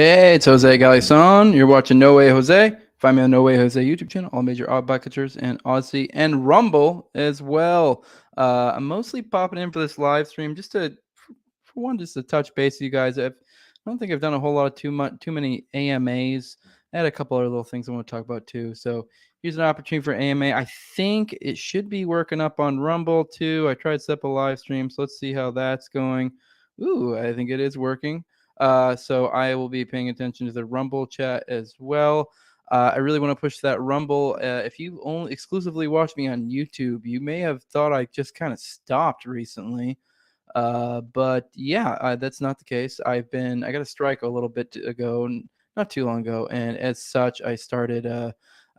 Hey, it's Jose Galison. You're watching No Way Jose. Find me on No Way Jose YouTube channel, all major odd bucketers and Aussie and Rumble as well. I'm mostly popping in for this live stream just just to touch base with you guys. I don't think I've done a whole lot of too many AMAs. I had a couple other little things I want to talk about too. So here's an opportunity for AMA. I think it should be working up on Rumble too. I tried to set up a live stream, so let's see how that's going. Ooh, I think it is working. So I will be paying attention to the Rumble chat as well. I really want to push that Rumble. If you only exclusively watch me on YouTube, you may have thought I just kind of stopped recently. But yeah, that's not the case. I got a strike a little bit ago, not too long ago, and as such, I've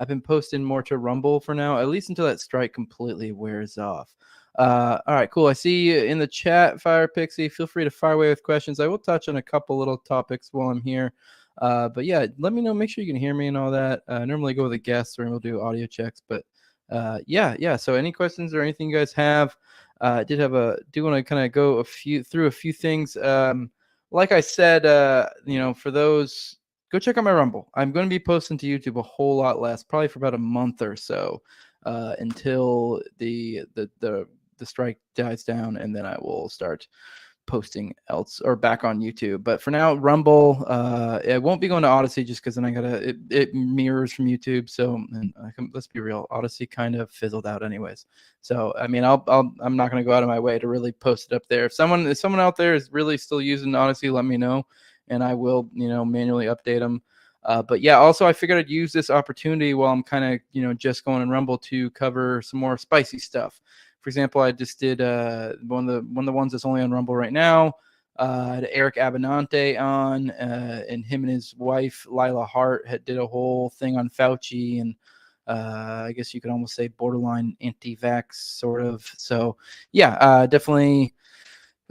been posting more to Rumble for now, at least until that strike completely wears off. All right, cool. I see you in the chat, Fire Pixie. Feel free to fire away with questions. I will touch on a couple little topics while I'm here. But yeah, let me know. Make sure you can hear me and all that. Normally go with a guest or we'll do audio checks. But yeah. So any questions or anything you guys have? Do want to kind of go through a few things. Like I said, for those, go check out my Rumble. I'm going to be posting to YouTube a whole lot less, probably for about a month or so, until the strike dies down, and then I will start posting else or back on YouTube. But for now, Rumble, it won't be going to Odyssey just because then it mirrors from YouTube. So let's be real, Odyssey kind of fizzled out anyways. So I mean, I'm not going to go out of my way to really post it up there. If someone out there is really still using Odyssey, let me know, and I will manually update them. But yeah, also I figured I'd use this opportunity while I'm kind of just going in Rumble to cover some more spicy stuff. For example, I just did one of the ones that's only on Rumble right now. I had Eric Abinante on, and him and his wife Lila Hart did a whole thing on Fauci, and I guess you could almost say borderline anti-vax sort of. So yeah, definitely.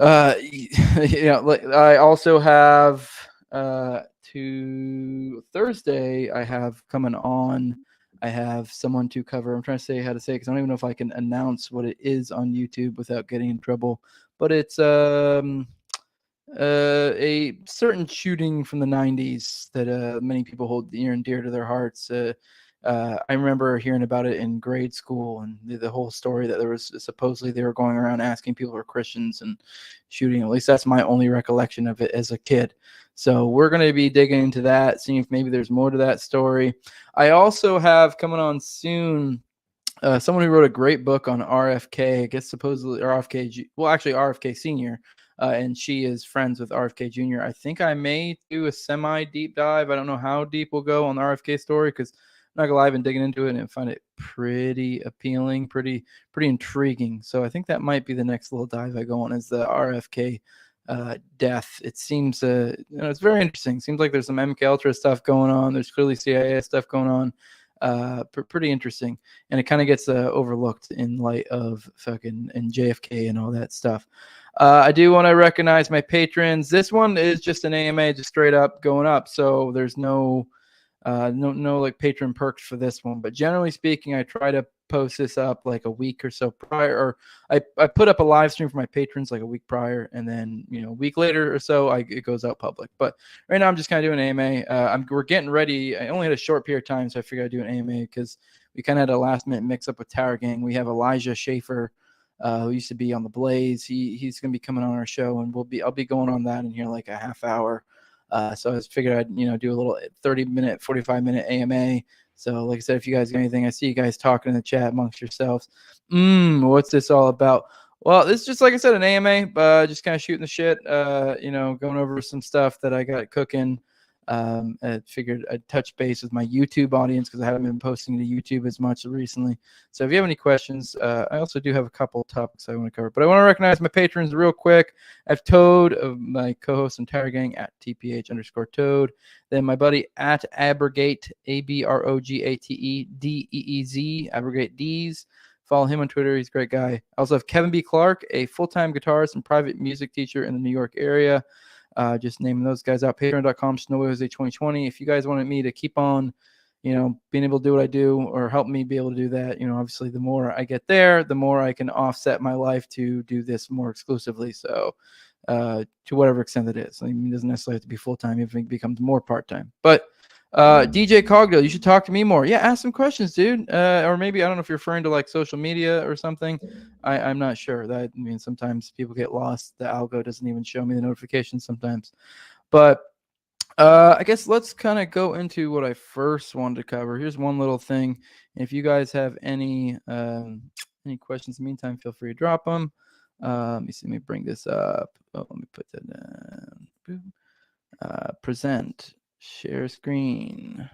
I also have to Thursday. I have coming on. I have someone to cover. I'm trying to say how to say it because I don't even know if I can announce what it is on YouTube without getting in trouble. But it's a certain shooting from the 90s that many people hold near and dear to their hearts. I remember hearing about it in grade school, and the whole story that there was supposedly they were going around asking people who were Christians and shooting. At least that's my only recollection of it as a kid. So we're going to be digging into that, seeing if maybe there's more to that story. I also have coming on soon someone who wrote a great book on RFK, I guess supposedly RFK, well, actually RFK Sr., and she is friends with RFK Jr. I think I may do a semi-deep dive. I don't know how deep we'll go on the RFK story because I'm not gonna lie, I've been digging into it and find it pretty appealing, pretty intriguing. So I think that might be the next little dive I go on is the RFK death. It seems it's very interesting. Seems like there's some MK Ultra stuff going on. There's clearly CIA stuff going on. Pretty interesting, and it kind of gets overlooked in light of fucking and JFK and all that stuff. I do want to recognize my patrons. This one is just an AMA, just straight up going up. So there's no like patron perks for this one, but generally speaking, I try to post this up like a week or so prior, or I put up a live stream for my patrons like a week prior, and then a week later or so it goes out public. But right now I'm just kind of doing AMA. We're getting ready. I only had a short period of time, so I figured I'd do an AMA because we kind of had a last minute mix up with Tower Gang. We have Elijah Schaefer, who used to be on the Blaze. He's gonna be coming on our show, and I'll be going on that in here like a half hour. So I just figured I'd do a little 30-minute, 45-minute AMA. So like I said, if you guys got anything, I see you guys talking in the chat amongst yourselves. What's this all about? Well, this is just like I said, an AMA, just kind of shooting the shit, going over some stuff that I got cooking. I figured I'd touch base with my YouTube audience because I haven't been posting to YouTube as much recently. So if you have any questions, I also do have a couple topics I want to cover. But I want to recognize my patrons real quick. I have Toad, my co-host and Tower Gang at TPH_Toad. Then my buddy at Abrogate, ABROGATE Abrogate D's. Follow him on Twitter. He's a great guy. I also have Kevin B. Clark, a full-time guitarist and private music teacher in the New York area. Just naming those guys out. Patreon.com/SnowWayJose2020. If you guys wanted me to keep on, being able to do what I do or help me be able to do that, obviously the more I get there, the more I can offset my life to do this more exclusively. So to whatever extent it is. I mean, it doesn't necessarily have to be full-time, if it becomes more part-time. But DJ Cogdill, you should talk to me more. Yeah, ask some questions, dude. Or maybe, I don't know if you're referring to like social media or something. I'm not sure. That, I mean, sometimes people get lost. The algo doesn't even show me the notifications sometimes. But I guess let's kind of go into what I first wanted to cover. Here's one little thing. If you guys have any questions in the meantime, feel free to drop them. Let me see. Let me bring this up. Oh, let me put that down. Boom. Present. Share screen.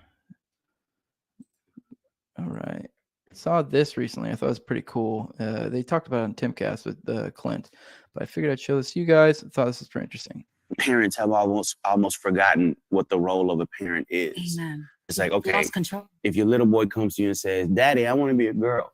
All right. Saw this recently. I thought it was pretty cool. They talked about it on TimCast with Clint, but I figured I'd show this to you guys. I thought this was pretty interesting. Parents have almost forgotten what the role of a parent is. Amen. It's like, okay, Lost control. if your little boy comes to you and says, "Daddy, I want to be a girl,"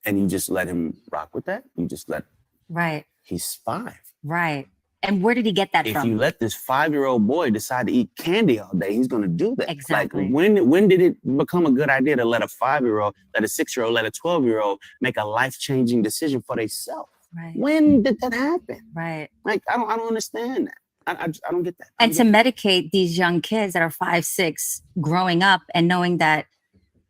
and you just let him rock with that, you just let. Right. He's 5. Right. And where did he get that if from? If you let this 5-year-old boy decide to eat candy all day, he's going to do that. Exactly. Like, when did it become a good idea to let a 5-year-old, let a 6-year-old, let a 12-year-old make a life-changing decision for themselves? Right. When did that happen? Right. Like, I don't understand that. I don't get that. And to medicate these young kids that are 5, 6, growing up and knowing that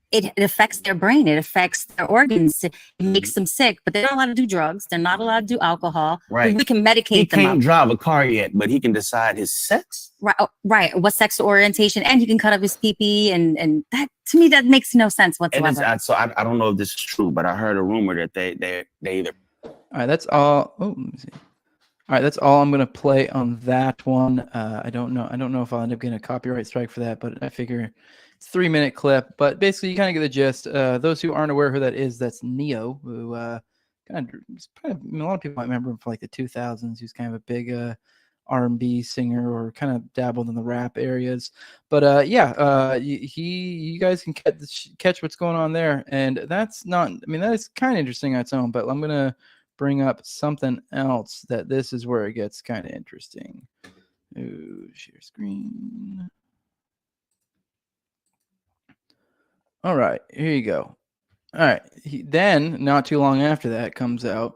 it affects their brain, it affects their organs, it makes them sick, but they're not allowed to do drugs. They're not allowed to do alcohol. Right. We can medicate them. He can't drive a car yet, but he can decide his sex. Right. Right. What sexual orientation, and he can cut up his pee-pee, and that, to me, that makes no sense whatsoever. So I don't know if this is true, but I heard a rumor that they either. All right, that's all. Oh, let me see. All right, that's all I'm going to play on that one. I don't know if I'll end up getting a copyright strike for that, but I figure it's a 3-minute clip. But basically, you kind of get the gist. Those who aren't aware who that is, that's Neo, who a lot of people might remember him from like the 2000s. He was kind of a big R&B singer, or kind of dabbled in the rap areas. But you guys can catch what's going on there. And that's not, I mean, that is kind of interesting on its own, but I'm going to bring up something else that this is where it gets kind of interesting. Ooh, share screen. All right, here you go. All right, then not too long after that comes out,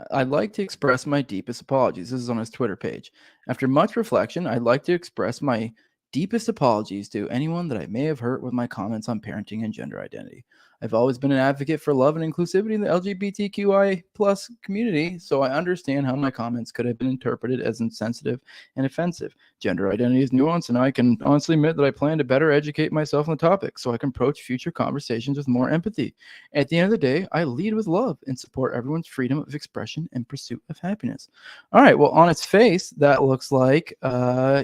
"I'd like to express my deepest apologies." This is on his Twitter page. "After much reflection, I'd like to express my deepest apologies to anyone that I may have hurt with my comments on parenting and gender identity. I've always been an advocate for love and inclusivity in the LGBTQI plus community, so I understand how my comments could have been interpreted as insensitive and offensive. Gender identity is nuanced, and I can honestly admit that I plan to better educate myself on the topic so I can approach future conversations with more empathy. At the end of the day, I lead with love and support everyone's freedom of expression and pursuit of happiness." All right, well, on its face, that looks like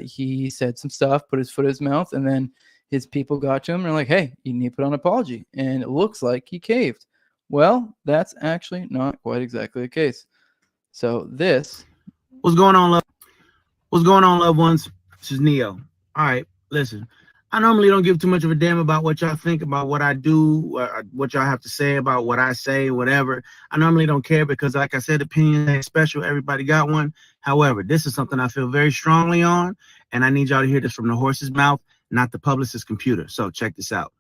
he said some stuff, put his foot in his mouth, and then his people got to him and are like, "Hey, you need to put on an apology." And it looks like he caved. Well, that's actually not quite exactly the case. So this. What's going on, loved ones? This is Neo. All right, listen. I normally don't give too much of a damn about what y'all think about what I do, what y'all have to say about what I say, whatever. I normally don't care because, like I said, opinions ain't special. Everybody got one. However, this is something I feel very strongly on, and I need y'all to hear this from the horse's mouth, not the publicist's computer. So check this out.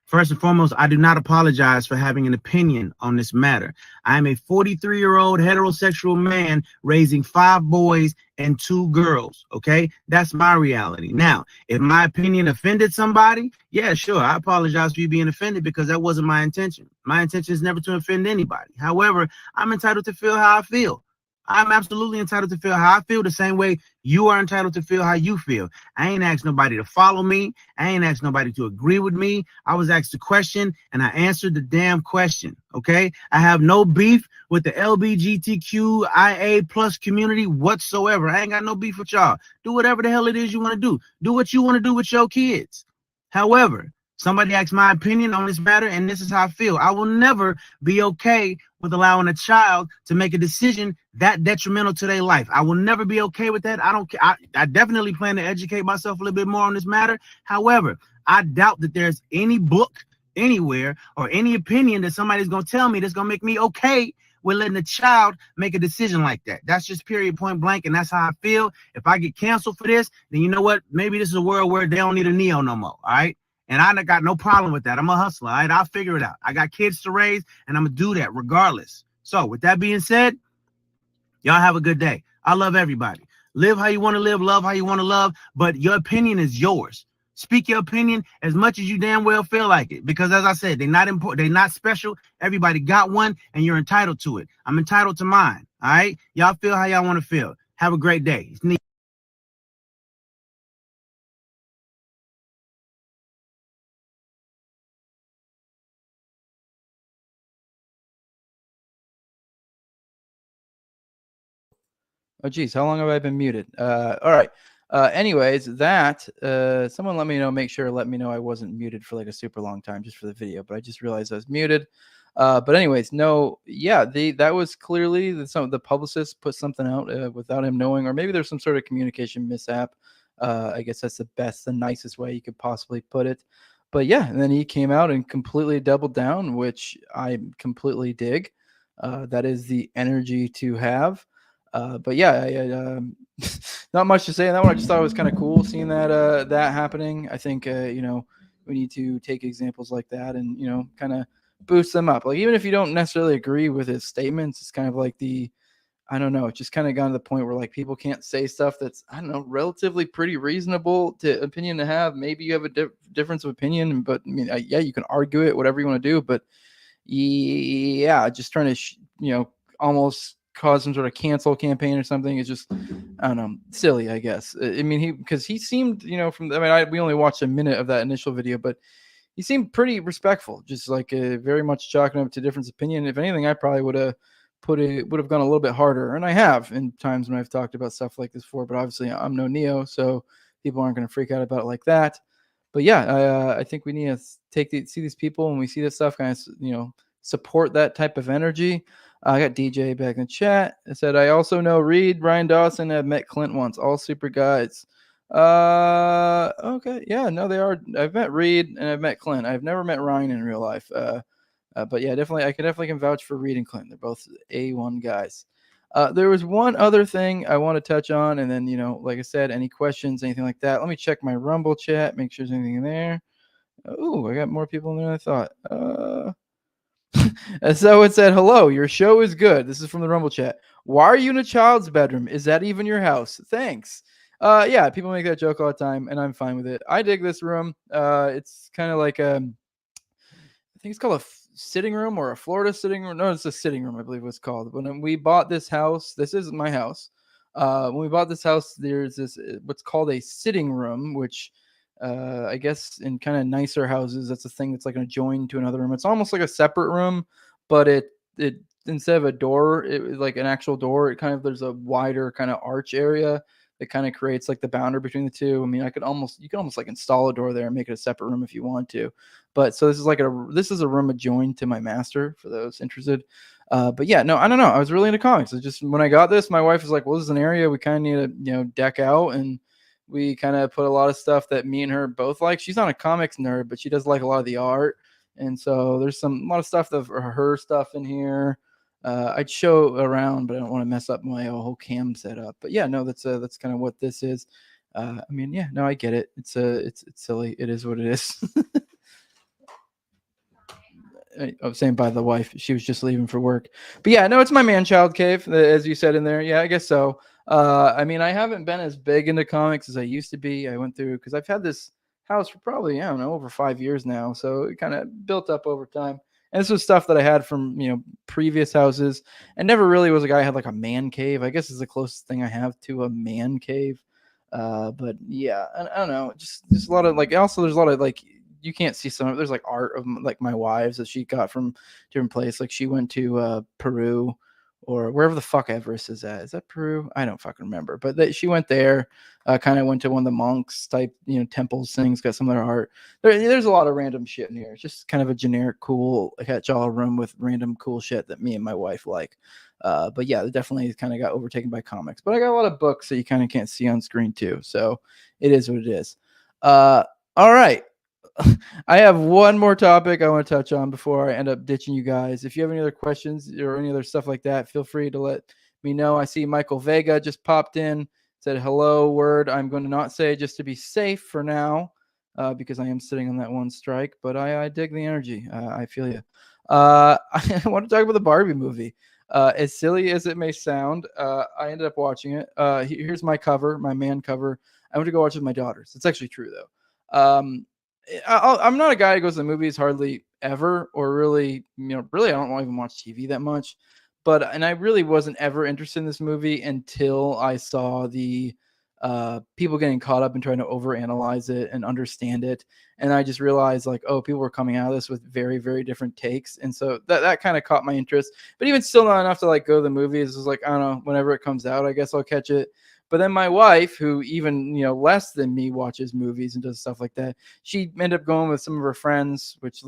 First and foremost, I do not apologize for having an opinion on this matter. I am a 43-year-old heterosexual man raising 5 boys and 2 girls, okay? That's my reality. Now, if my opinion offended somebody, yeah, sure, I apologize for you being offended because that wasn't my intention. My intention is never to offend anybody. However, I'm entitled to feel how I feel. I'm absolutely entitled to feel how I feel the same way you are entitled to feel how you feel. I ain't asked nobody to follow me. I ain't asked nobody to agree with me. I was asked a question and I answered the damn question, okay? I have no beef with the LGBTQIA plus community whatsoever. I ain't got no beef with y'all. Do whatever the hell it is you want to do. Do what you want to do with your kids. However, somebody asked my opinion on this matter, and this is how I feel. I will never be okay with allowing a child to make a decision that detrimental to their life. I will never be okay with that. I definitely plan to educate myself a little bit more on this matter. However, I doubt that there's any book anywhere or any opinion that somebody's going to tell me that's going to make me okay with letting a child make a decision like that. That's just period, point blank, and that's how I feel. If I get canceled for this, then you know what? Maybe this is a world where they don't need a Neo no more, all right? And I got no problem with that. I'm a hustler, all right? I'll figure it out. I got kids to raise, and I'm going to do that regardless. So with that being said, y'all have a good day. I love everybody. Live how you want to live, love how you want to love, but your opinion is yours. Speak your opinion as much as you damn well feel like it. Because as I said, they're not important, they're not special. Everybody got one, and you're entitled to it. I'm entitled to mine. All right. Y'all feel how y'all want to feel. Have a great day. It's neat. Oh, geez, how long have I been muted? All right. Anyways, someone let me know. Make sure let me know I wasn't muted for like a super long time just for the video, but I just realized I was muted. But anyways, no, yeah, that was clearly the publicist put something out without him knowing, or maybe there's some sort of communication mishap. I guess that's the nicest way you could possibly put it. But yeah, and then he came out and completely doubled down, which I completely dig. That is the energy to have. But yeah, not much to say on that one. I just thought it was kind of cool seeing that happening. I think we need to take examples like that and kind of boost them up. Like even if you don't necessarily agree with his statements, it's kind of like I don't know, it's just kind of gone to the point where like people can't say stuff that's I don't know relatively pretty reasonable to opinion to have. Maybe you have a difference of opinion, but I mean, yeah, you can argue it, whatever you want to do. But yeah, just trying to almost cause some sort of cancel campaign or something is just I don't know, silly, I guess. I mean, because he seemed we only watched a minute of that initial video, but he seemed pretty respectful, just like very much chalking up to difference opinion. If anything, I probably would have gone a little bit harder, and I have in times when I've talked about stuff like this before. But obviously, I'm no Neo, so people aren't going to freak out about it like that. But yeah, I think we need to see these people when we see this stuff, kind of support that type of energy. I got DJ back in the chat. I said I also know Reed, Ryan Dawson. I've met Clint once. All super guys. Okay, yeah, no, they are. I've met Reed and I've met Clint. I've never met Ryan in real life. But yeah, definitely, I can vouch for Reed and Clint. They're both A1 guys. There was one other thing I want to touch on, and then like I said, any questions, anything like that. Let me check my Rumble chat, make sure there's anything in there. Oh, I got more people in there than I thought. So it said, hello, your show is good. This is from the Rumble chat. Why are you in a child's bedroom? Is that even your house? Thanks. Yeah, people make that joke all the time, and I'm fine with it. I dig this room. It's kind of like I think it's called a sitting room or a Florida sitting room. No, it's a sitting room, I believe it's called. When we bought this house, this isn't my house. When we bought this house, there's this what's called a sitting room, which I guess in kind of nicer houses, that's a thing that's like adjoined to another room. It's almost like a separate room, but it instead of a door, it was like an actual door. There's a wider kind of arch area that kind of creates like the boundary between the two. I mean, you could almost like install a door there and make it a separate room if you want to. But so this is a room adjoined to my master for those interested. But yeah, no, I don't know. I was really into comics. It's just when I got this, my wife was like, well, this is an area we kind of need to, deck out. And we kind of put a lot of stuff that me and her both like. She's not a comics nerd, but she does like a lot of the art. And so there's a lot of stuff of her stuff in here. I'd show around, but I don't want to mess up my whole cam setup. But yeah, no, that's kind of what this is. I mean, yeah, no, I get it. It's silly. It is what it is. I was saying by the wife, she was just leaving for work. But yeah, no, it's my man-child cave, as you said in there. Yeah, I guess so. I mean, I haven't been as big into comics as I used to be. I went through because I've had this house for probably, I don't know, over 5 years now. So it kind of built up over time. And this was stuff that I had from, previous houses, and never really was a guy who had like a man cave. I guess is the closest thing I have to a man cave. But yeah, I don't know, just a lot of like, also there's a lot of like, you can't see there's like art of like my wives that she got from different places. Like she went to Peru or wherever the fuck Everest is at. Is that Peru? I don't fucking remember. But she went there, kind of went to one of the monks type, temples things, got some of their art. There's a lot of random shit in here. It's just kind of a generic cool catch-all room with random cool shit that me and my wife like. But yeah, it definitely kind of got overtaken by comics. But I got a lot of books that you kind of can't see on screen too. So it is what it is. All right. I have one more topic I want to touch on before I end up ditching you guys. If you have any other questions or any other stuff like that, feel free to let me know. I see Michael Vega just popped in, said hello word. I'm going to not say just to be safe for now because I am sitting on that one strike, but I dig the energy. I feel you. I want to talk about the Barbie movie. As silly as it may sound, I ended up watching it. Here's my cover, my man cover. I went to go watch it with my daughters. It's actually true though. I'm not a guy who goes to the movies hardly ever, or really, really, I don't even watch TV that much. And I really wasn't ever interested in this movie until I saw the people getting caught up and trying to overanalyze it and understand it. And I just realized, like, oh, people were coming out of this with very, very different takes. And so that kind of caught my interest. But even still not enough to like go to the movies. It was like, I don't know, whenever it comes out, I guess I'll catch it. But then my wife, who even less than me watches movies and does stuff like that, she ended up going with some of her friends, which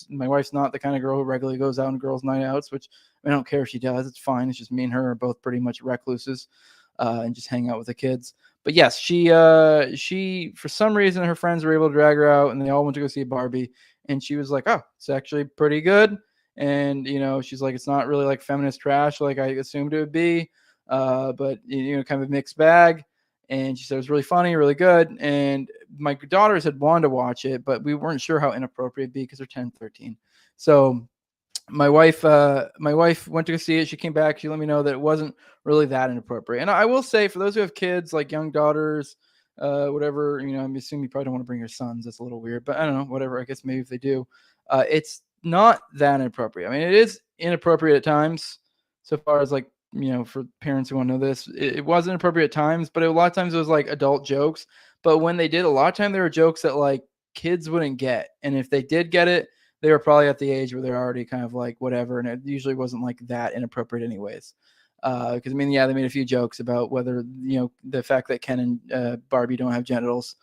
my wife's not the kind of girl who regularly goes out on girls' night outs, which I don't care if she does. It's fine. It's just me and her are both pretty much recluses and just hang out with the kids. But yes, she for some reason her friends were able to drag her out, and they all went to go see Barbie, and she was like, "Oh, it's actually pretty good." And she's like, "It's not really like feminist trash like I assumed it would be, but kind of a mixed bag." And she said it was really funny, really good. And my daughters had wanted to watch it, but we weren't sure how inappropriate it'd be because they're 10, 13. So my wife went to go see it. She came back. She let me know that it wasn't really that inappropriate. And I will say, for those who have kids, like young daughters, whatever, I'm assuming you probably don't want to bring your sons. That's a little weird, but I don't know, whatever. I guess maybe if they do, it's not that inappropriate. I mean, it is inappropriate at times, so far as like, for parents who want to know this, it was inappropriate at times, but a lot of times it was like adult jokes. But when they did, a lot of time there were jokes that like kids wouldn't get. And if they did get it, they were probably at the age where they're already kind of like whatever, and it usually wasn't like that inappropriate anyways. Because they made a few jokes about whether the fact that Ken and Barbie don't have genitals,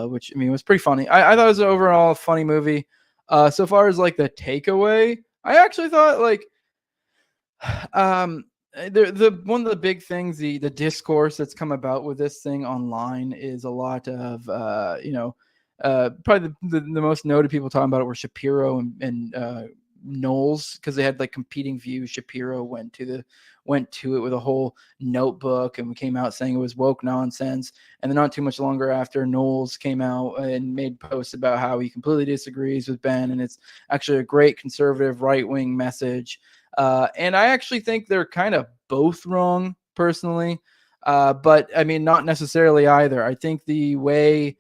which was pretty funny. I thought it was an overall funny movie. So far as like the takeaway, I actually thought like the one of the big things, the discourse that's come about with this thing online is a lot of probably the most noted people talking about it were Shapiro and Knowles, because they had like competing views. Shapiro went to it with a whole notebook and came out saying it was woke nonsense. And then not too much longer after, Knowles came out and made posts about how he completely disagrees with Ben, and it's actually a great conservative right-wing message. And I actually think they're kind of both wrong personally. But not necessarily either. I think the way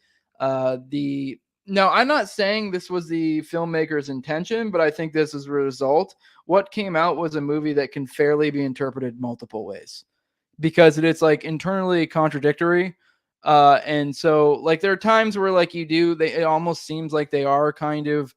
no, I'm not saying this was the filmmaker's intention, but I think this is a result. What came out was a movie that can fairly be interpreted multiple ways, because it's like internally contradictory. And so like there are times where like it almost seems like they are kind of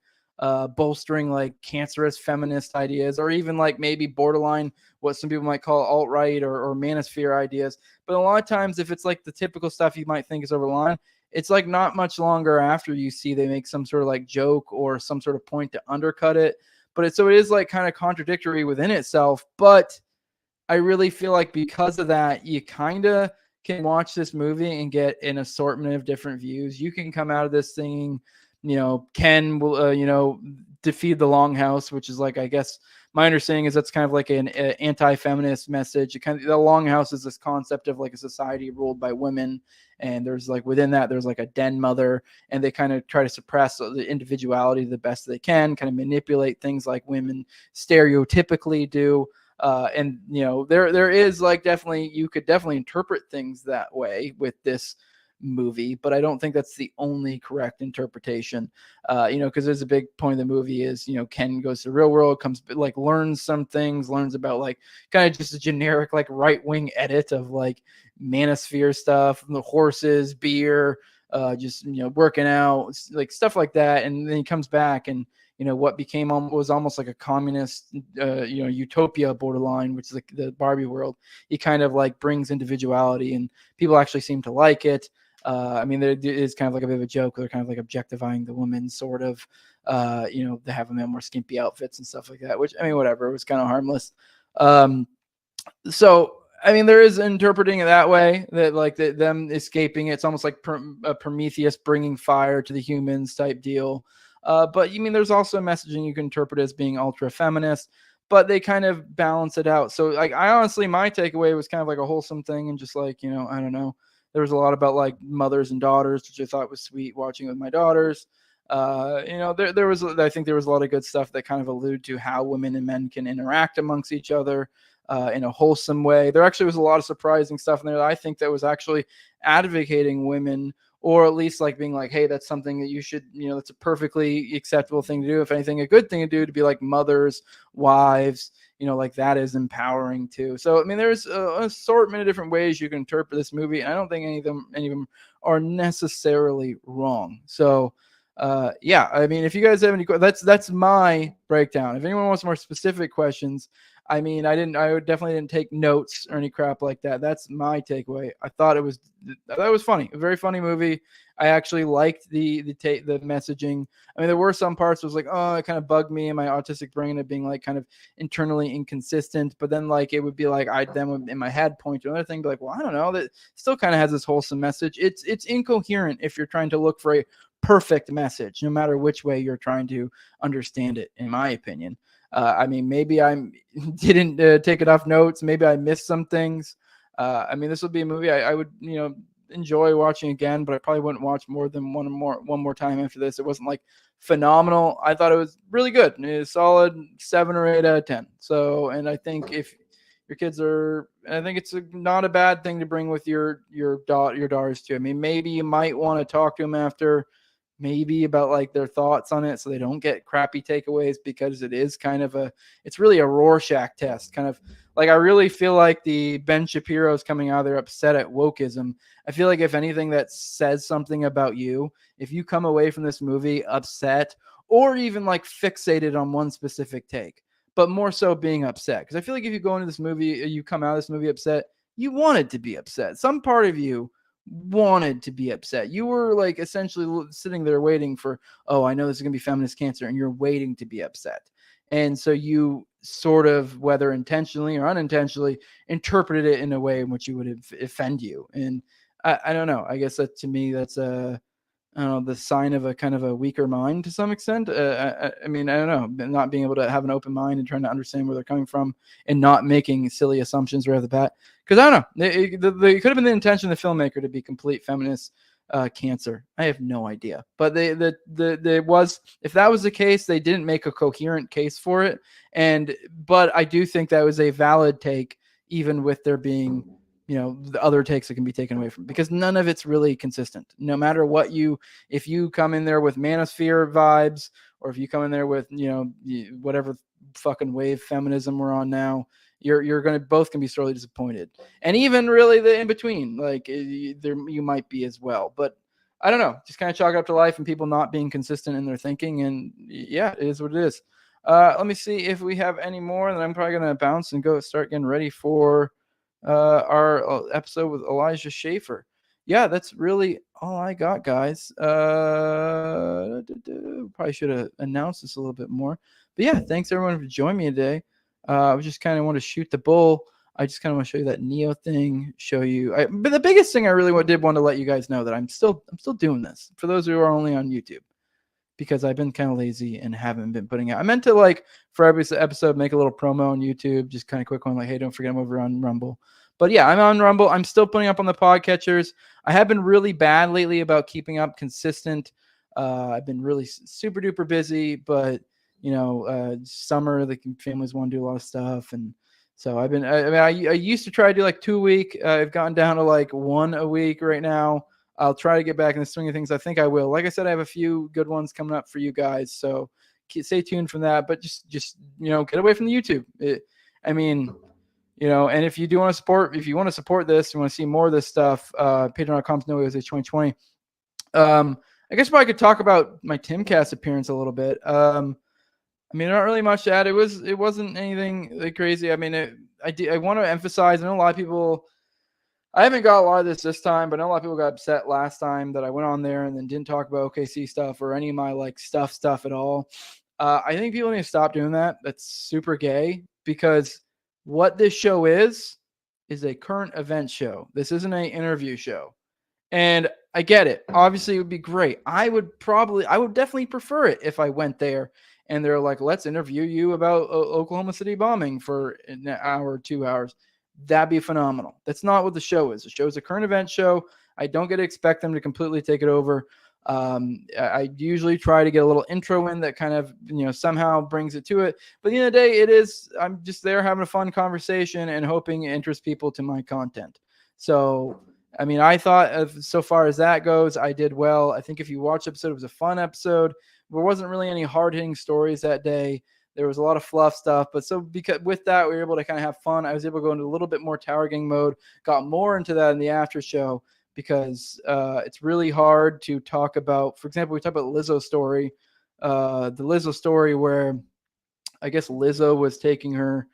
bolstering like cancerous feminist ideas, or even like maybe borderline what some people might call alt-right or manosphere ideas. But a lot of times, if it's like the typical stuff you might think is over the line, it's like not much longer after you see they make some sort of like joke or some sort of point to undercut it. But it is like kind of contradictory within itself. But I really feel like because of that, you kind of can watch this movie and get an assortment of different views. You can come out of this thinking, Ken will, defeat the Longhouse, which is like, I guess my understanding is that's kind of like an anti-feminist message. The Longhouse is this concept of like a society ruled by women, and there's like within that there's like a den mother, and they kind of try to suppress the individuality the best they can, kind of manipulate things like women stereotypically do. And there is like you could definitely interpret things that way with this movie, but I don't think that's the only correct interpretation. Because there's a big point of the movie is Ken goes to the real world, learns some things, learns about like kind of just a generic like right-wing edit of like manosphere stuff, the horses, beer, just working out, like stuff like that, and then he comes back and what was almost like a communist, utopia borderline, which is like the Barbie world. He kind of like brings individuality, and people actually seem to like it. There is kind of like a bit of a joke where they're kind of like objectifying the women, sort of, they have them in more skimpy outfits and stuff like that, which, whatever, it was kind of harmless. So, there is interpreting it that way, that like them escaping, it's almost like a Prometheus bringing fire to the humans type deal. But there's also messaging you can interpret as being ultra feminist, but they kind of balance it out. So like, my takeaway was kind of like a wholesome thing, and just like, I don't know, there was a lot about like mothers and daughters, which I thought was sweet watching with my daughters. I think there was a lot of good stuff that kind of allude to how women and men can interact amongst each other. in a wholesome way. There actually was a lot of surprising stuff in there that I think that was actually advocating women, or at least like being like, hey, that's something that you should, that's a perfectly acceptable thing to do. If anything, a good thing to do, to be like mothers, wives, like that is empowering too. So, I mean, there's an assortment of different ways you can interpret this movie. And I don't think any of them are necessarily wrong. So, yeah, I mean, if you guys have any, that's my breakdown. If anyone wants more specific questions, I mean, I definitely didn't take notes or any crap like that. That's my takeaway. I thought it was funny, a very funny movie. I actually liked the messaging. I mean, there were some parts that was like, oh, it kind of bugged me in my autistic brain of being like kind of internally inconsistent. But then like it would be like I then would in my head point to another thing, be like, well, I don't know, that still kind of has this wholesome message. It's incoherent if you're trying to look for a perfect message, no matter which way you're trying to understand it, in my opinion. I mean, maybe I didn't take enough notes. Maybe I missed some things. I mean, this would be a movie I would, enjoy watching again, but I probably wouldn't watch more than one more time after this. It wasn't like phenomenal. I thought it was really good. It was solid 7 or 8 out of 10. So, and I think if your kids I think it's not a bad thing to bring with your daughters too. I mean, maybe you might want to talk to them after, maybe about like their thoughts on it, so they don't get crappy takeaways, because it is kind of it's really a Rorschach test. Kind of like, I really feel like the Ben Shapiro's coming out there upset at wokeism. I feel like if anything that says something about you, if you come away from this movie upset, or even like fixated on one specific take, but more so being upset. Because I feel like if you go into this movie, you come out of this movie upset, you wanted to be upset. Some part of you wanted to be upset. You were like essentially sitting there waiting for, oh, I know this is going to be feminist cancer, and you're waiting to be upset. And so you sort of, whether intentionally or unintentionally, interpreted it in a way in which you would offend you. And I don't know. I guess that to me, that's I don't know, the sign of a kind of a weaker mind to some extent. I mean, I don't know, not being able to have an open mind and trying to understand where they're coming from, and not making silly assumptions right off the bat. Because I don't know, it could have been the intention of the filmmaker to be complete feminist cancer. I have no idea. But if that was the case, they didn't make a coherent case for it. But I do think that was a valid take, even with there being, the other takes that can be taken away from, because none of it's really consistent. No matter what if you come in there with manosphere vibes, or if you come in there with, whatever fucking wave feminism we're on now, you're going to both can be sorely disappointed. And even really the in between, like you might be as well. But I don't know, just kind of chalk it up to life and people not being consistent in their thinking. And yeah, it is what it is. Let me see if we have any more, and then I'm probably going to bounce and go start getting ready for our episode with Elijah Schaefer. Yeah, that's really all I got, guys. Probably should have announced this a little bit more. But yeah, thanks everyone for joining me today. I just kind of want to shoot the bull. I just kind of want to show you that Neo thing, but the biggest thing I really did want to let you guys know that I'm still doing this, for those who are only on YouTube, because I've been kind of lazy and haven't been putting out. I meant to, like, for every episode, make a little promo on YouTube, just kind of quick one, like, hey, don't forget I'm over on Rumble. But yeah, I'm on Rumble. I'm still putting up on the podcatchers. I have been really bad lately about keeping up consistent. I've been really super duper busy, but summer, the families want to do a lot of stuff, and so I've been. I used to try to do like 2 a week. I've gotten down to like 1 a week right now. I'll try to get back in the swing of things. I think I will. Like I said, I have a few good ones coming up for you guys, so stay tuned for that. But just get away from the YouTube. And if you want to support this, you want to see more of this stuff, patreon.com/NoWayJose2020. I guess I could talk about my TimCast appearance a little bit. Not really much to add. It wasn't anything like crazy. I want to emphasize, I know a lot of people, I haven't got a lot of this time, but I know a lot of people got upset last time that I went on there and then didn't talk about OKC stuff or any of my like stuff at all. I think people need to stop doing that. That's super gay, because what this show is a current event show. This isn't an interview show. And I get it. Obviously, it would be great. I would definitely prefer it if I went there and they're like, let's interview you about Oklahoma City bombing for an hour, 2 hours. That'd be phenomenal. That's not what the show is. The show is a current event show. I don't get to expect them to completely take it over. I usually try to get a little intro in that kind of, somehow brings it to it. But at the end of the day, I'm just there having a fun conversation and hoping it interests people to my content. So, I mean, I thought so far as that goes, I did well. I think if you watch the episode, it was a fun episode. There wasn't really any hard hitting stories that day. There was a lot of fluff stuff, but because with that, we were able to kind of have fun. I was able to go into a little bit more Tower Gang mode, got more into that in the after show, because it's really hard to talk about. For example, we talked about Lizzo's story, the Lizzo story where I guess Lizzo was taking her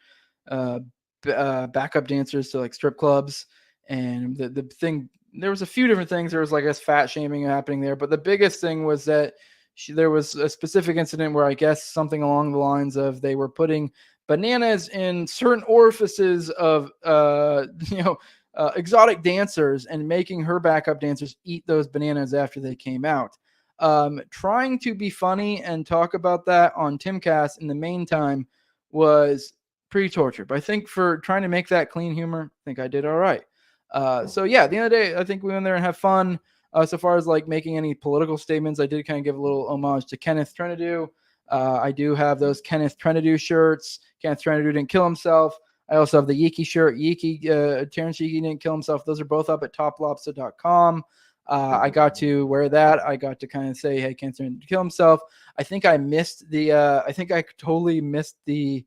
backup dancers to like strip clubs, and the thing, there was a few different things. There was like, I guess, fat shaming happening there, but the biggest thing was that there was a specific incident where I guess something along the lines of they were putting bananas in certain orifices of exotic dancers and making her backup dancers eat those bananas after they came out. Trying to be funny and talk about that on TimCast in the meantime was pretty tortured. But I think for trying to make that clean humor, I think I did all right. So yeah, at the end of the day, I think we went there and have fun. So far as like making any political statements, I did kind of give a little homage to Kenneth Trenadu. I do have those Kenneth Trenadu shirts. Kenneth Trenadu didn't kill himself. I also have the Yeeky shirt. Terrence Yeeky didn't kill himself. Those are both up at toplobster.com. I got to wear that. I got to kind of say, hey, Kenneth didn't kill himself. I think I totally missed the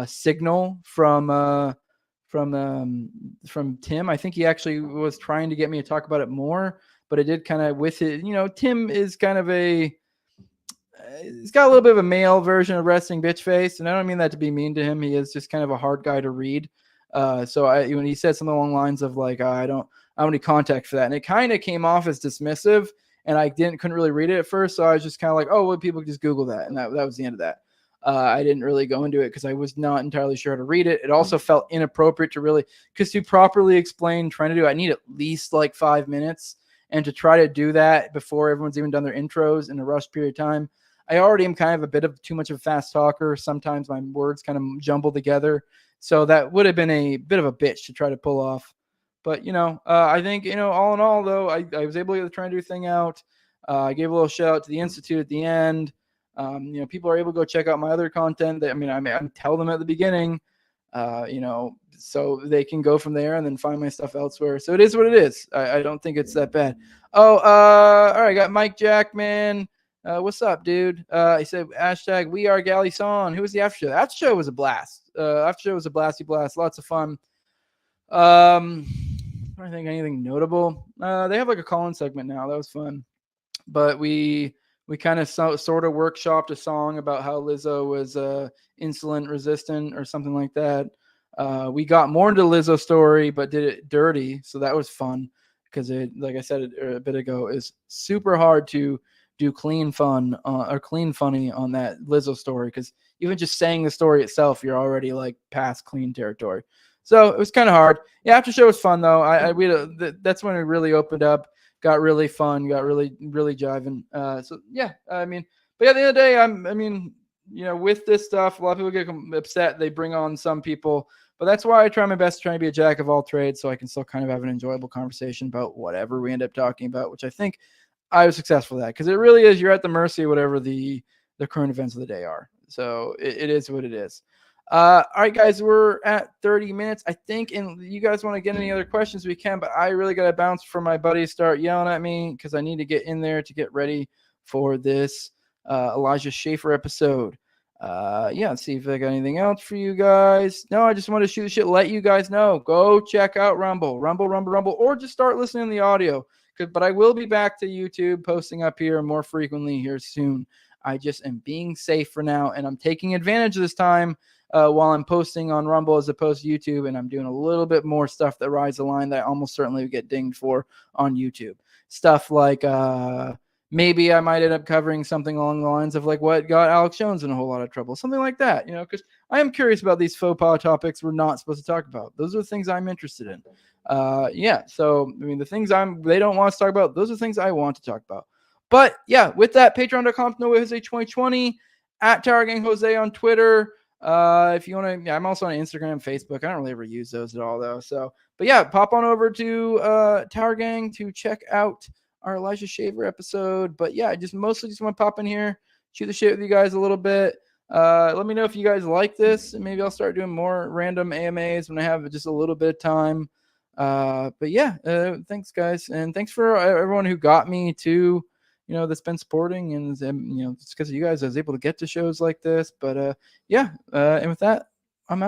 signal from Tim. I think he actually was trying to get me to talk about it more, but it did kind of with it. Tim is kind of he's got a little bit of a male version of resting bitch face, and I don't mean that to be mean to him. He is just kind of a hard guy to read. So when he said something along the lines of like, I don't have any contact for that, and it kind of came off as dismissive, and I couldn't really read it at first, so I was just kind of like, oh, well, people just Google that, and that was the end of that. I didn't really go into it because I was not entirely sure how to read it. It also felt inappropriate because to properly explain trying to do, I need at least like 5 minutes, and to try to do that before everyone's even done their intros in a rush period of time. I already am kind of a bit of too much of a fast talker. Sometimes my words kind of jumble together. So that would have been a bit of a bitch to try to pull off. But, I think, all in all, though, I was able to try and do the thing out. I gave a little shout out to the Institute at the end. People are able to go check out my other content. I tell them at the beginning, so they can go from there and then find my stuff elsewhere. So it is what it is. I don't think it's that bad. Oh, all right. Got Mike Jackman. What's up, dude? He said, hashtag we are Galison. Who was the after show? The after show was a blast. After show was a blasty blast. Lots of fun. I don't think anything notable. They have like a call-in segment now. That was fun. But we kind of sort of workshopped a song about how Lizzo was insulin resistant or something like that. We got more into Lizzo's story, but did it dirty. So that was fun because it, like I said a bit ago, is super hard to do clean fun or clean funny on that Lizzo story, because even just saying the story itself, you're already like past clean territory. So it was kind of hard. Yeah, after show was fun though. That's when it really opened up, got really fun, got really jiving. So yeah, but at the end of the day, with this stuff, a lot of people get upset. They bring on some people, but that's why I try my best to try and be a jack of all trades, so I can still kind of have an enjoyable conversation about whatever we end up talking about, which I think I was successful at, because it really is, you're at the mercy of whatever the current events of the day are. So it is what it is. All right, guys, we're at 30 minutes, I think, and you guys want to get any other questions, we can, but I really got to bounce for my buddies start yelling at me because I need to get in there to get ready for this Elijah Schaefer episode. Let's see if I got anything else for you guys. No, I just want to shoot the shit, let you guys know. Go check out Rumble, or just start listening to the audio. But I will be back to YouTube, posting up here more frequently here soon. I just am being safe for now, and I'm taking advantage of this time while I'm posting on Rumble as opposed to YouTube, and I'm doing a little bit more stuff that rides the line that I almost certainly would get dinged for on YouTube. Stuff like maybe I might end up covering something along the lines of like what got Alex Jones in a whole lot of trouble, something like that, because I am curious about these faux pas topics we're not supposed to talk about. Those are the things I'm interested in. So the things they don't want us to talk about, those are things I want to talk about. But yeah, with that, patreon.com/NoWayJose2020, at Tower Gang Jose on Twitter. If you want to, I'm also on Instagram, Facebook. I don't really ever use those at all though. So, but yeah, pop on over to Tower Gang to check out our Elijah Shaver episode. But yeah, I just mostly just want to pop in here, shoot the shit with you guys a little bit. Let me know if you guys like this, and maybe I'll start doing more random AMAs when I have just a little bit of time. But yeah, thanks guys, and thanks for everyone who got me to, that's been supporting, and it's because of you guys I was able to get to shows like this. But yeah, and with that,